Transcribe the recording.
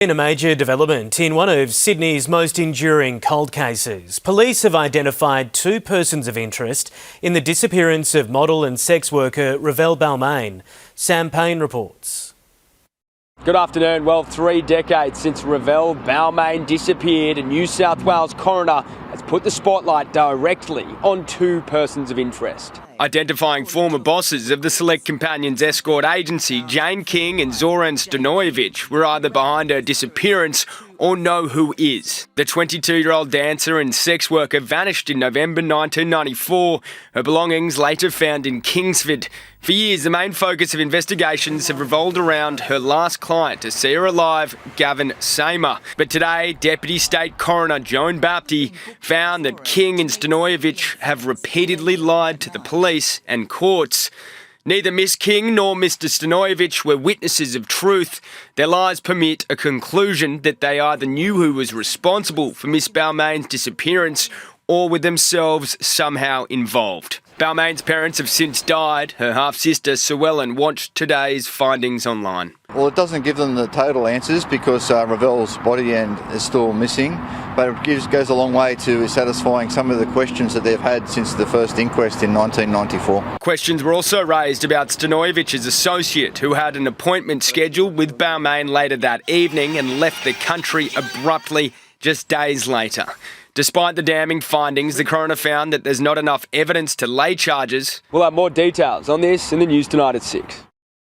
In a major development in one of Sydney's most enduring cold cases, police have identified two persons of interest in the disappearance of model and sex worker Revelle Balmain. Sam Payne reports. Good afternoon. Well, 3 decades since Revelle Balmain disappeared, a New South Wales coroner has put the spotlight directly on two persons of interest. Identifying former bosses of the Select Companions escort agency, Jane King and Zoran Stanojevic, were either behind her disappearance or know who is. The 22-year-old dancer and sex worker vanished in November 1994. Her belongings later found in Kingsford. For years, the main focus of investigations have revolved around her last client to see her alive, Gavin Samer. But today, Deputy State Coroner Joan Bapty found that King and Stanojevic have repeatedly lied to the police and courts. Neither Miss King nor Mr Stanojevic were witnesses of truth. Their lies permit a conclusion that they either knew who was responsible for Miss Balmain's disappearance or were themselves somehow involved. Balmain's parents have since died. Her half-sister, Sue Ellen, watched today's findings online. Well, it doesn't give them the total answers because Revelle's body end is still missing, but it goes a long way to satisfying some of the questions that they've had since the first inquest in 1994. Questions were also raised about Stanojevic's associate, who had an appointment scheduled with Balmain later that evening and left the country abruptly just days later. Despite the damning findings, the coroner found that there's not enough evidence to lay charges. We'll have more details on this in the news tonight at 6.